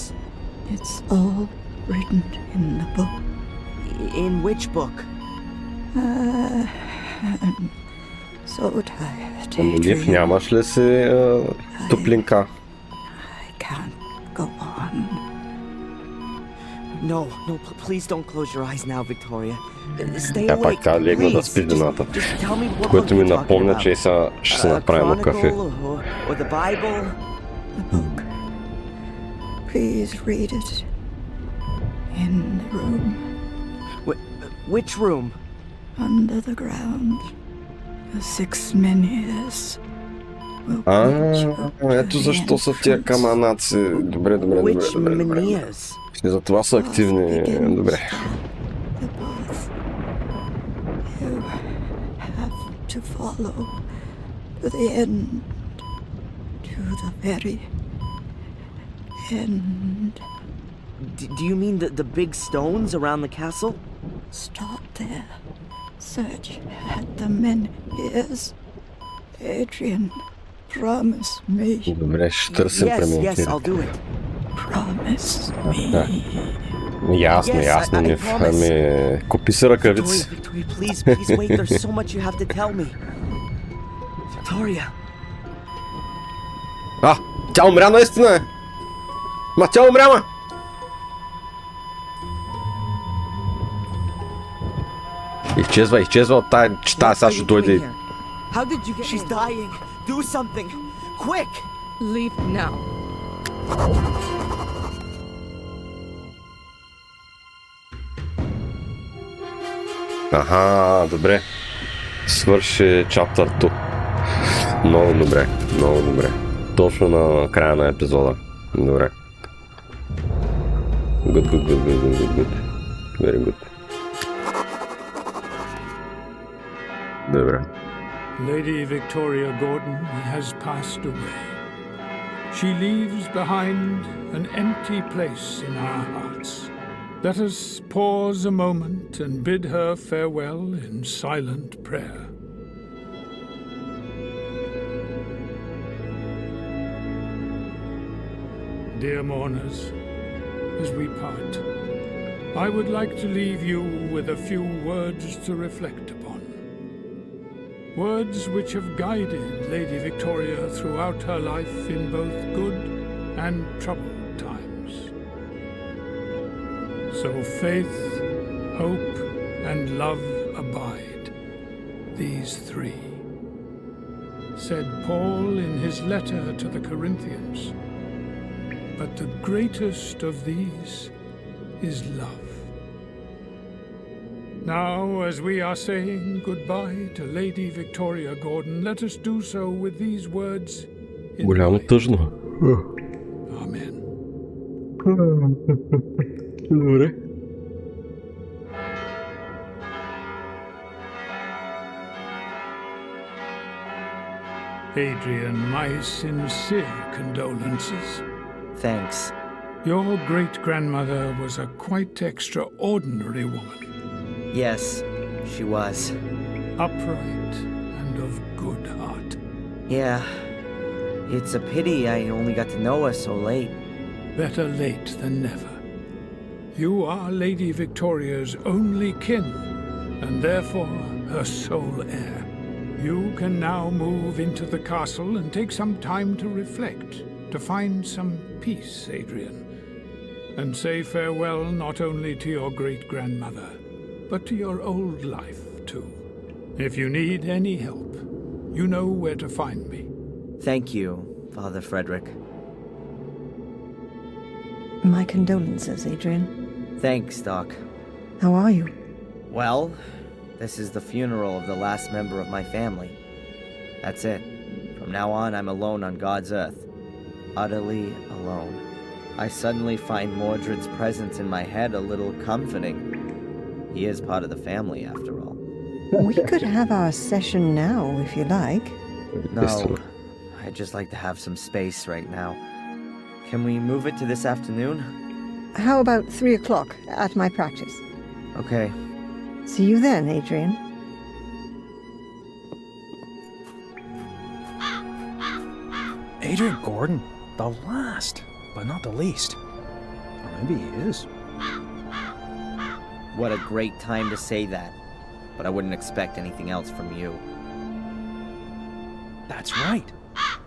It's all written in the book. In which book? I'm so tired, Лив, Adrian. нямаш ли си топлинка? I can't go on. No, please don't close your eyes now, Victoria. Stay Тя awake, пак тя легна да please. спи в дената. Just tell me what Което book ми you're напомня, talking че about. сега ще се направим Chronicle кафе. or the Bible? The book. Please read it. In the room, Which room? under the ground. The 6 Menhirs will А, point you ето to the защо са тия entrance. каманаци. Добре. Which Menhirs? Затова са активни. Begins Добре. the path. You have to follow to the end, to the very end. Do you mean the big stones around the castle? Stop there. Search at the Menhirs. Adrian, promise me. Добре, ще търсим Yes, премиентиране. I'll do it. Promise me. Ясно, Yes, I Нив. promise. Ами, купи си ръкавици. Victoria, please wait. There's so much you have to tell me. Victoria. А, тя умря наистина! Ма тя умря, ма! Изчезва от тая чета, сега ще дойде. How did you get She's in? dying. Do something. Quick. Leave now. Аха, добре. Свърши чаптър 2. Много добре. Точно на края на епизода. Добре. Good. Very good. Добре. Lady Victoria Gordon has passed away. She leaves behind an empty place in our hearts. Let us pause a moment and bid her farewell in silent prayer. Dear mourners, as we part, I would like to leave you with a few words to reflect upon. Words which have guided Lady Victoria throughout her life in both good and troubled times. So faith, hope, and love abide, these three, said Paul in his letter to the Corinthians. But the greatest of these is love. Now, as we are saying goodbye to Lady Victoria Gordon, let us do so with these words in Голямо mind. тъжно. Amen. Добре. Adrian, my sincere condolences. Thanks. Your great-grandmother was a quite extraordinary woman. Yes, she was. Upright and of good heart. Yeah. It's a pity I only got to know her so late. Better late than never. You are Lady Victoria's only kin, and therefore her sole heir. You can now move into the castle and take some time to reflect, to find some peace, Adrian, and say farewell not only to your great-grandmother, but to your old life, too. If you need any help, you know where to find me. Thank you, Father Frederick. My condolences, Adrian. Thanks, Doc. How are you? Well, this is the funeral of the last member of my family. That's it. From now on, I'm alone on God's earth. Utterly alone. I suddenly find Mordred's presence in my head a little comforting. He is part of the family, after all. We could have our session now, if you like. No, I'd just like to have some space right now. Can we move it to this afternoon? How about 3 o'clock at my practice? Okay. See you then, Adrian. Adrian Gordon, the last, but not the least. Or maybe he is. What a great time to say that. But I wouldn't expect anything else from you. That's right.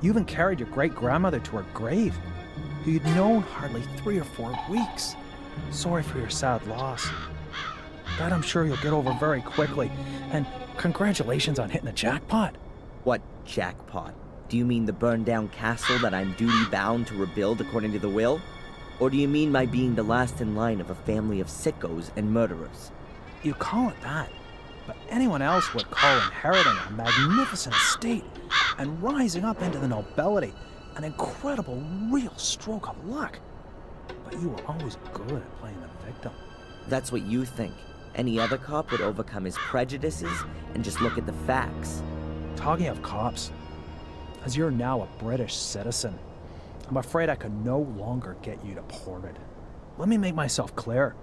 You even carried your great-grandmother to her grave, who you'd known hardly 3 or 4 weeks. Sorry for your sad loss. That I'm sure you'll get over very quickly. And congratulations on hitting the jackpot. What jackpot? Do you mean the burned-down castle that I'm duty-bound to rebuild according to the will? Or do you mean my being the last in line of a family of sickos and murderers? You call it that, but anyone else would call inheriting a magnificent estate and rising up into the nobility an incredible, real stroke of luck. But you were always good at playing the victim. That's what you think. Any other cop would overcome his prejudices and just look at the facts. Talking of cops, as you're now a British citizen, I'm afraid I could no longer get you deported. Let me make myself clear.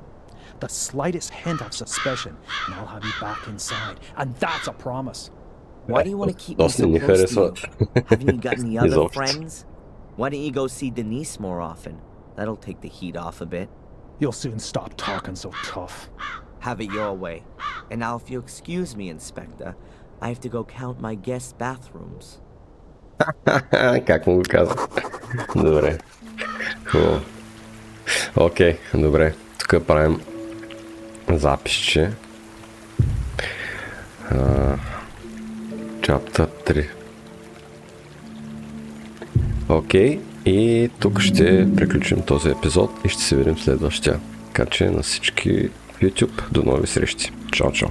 The slightest hint of suspicion, and I'll have you back inside. And that's a promise. Why do you want to keep me so close to you? Haven't you got any other friends? Why don't you go see Denise more often? That'll take the heat off a bit. You'll soon stop talking so tough. Have it your way. And now if you excuse me, Inspector, I have to go count my guest bathrooms. Как му го каза? Добре. Хубаво. Окей, добре. Тук правим записче. Chapter 3. Окей, и тук ще приключим този епизод и ще се видим следващия. Така че на всички в YouTube, до нови срещи. Чао, чао.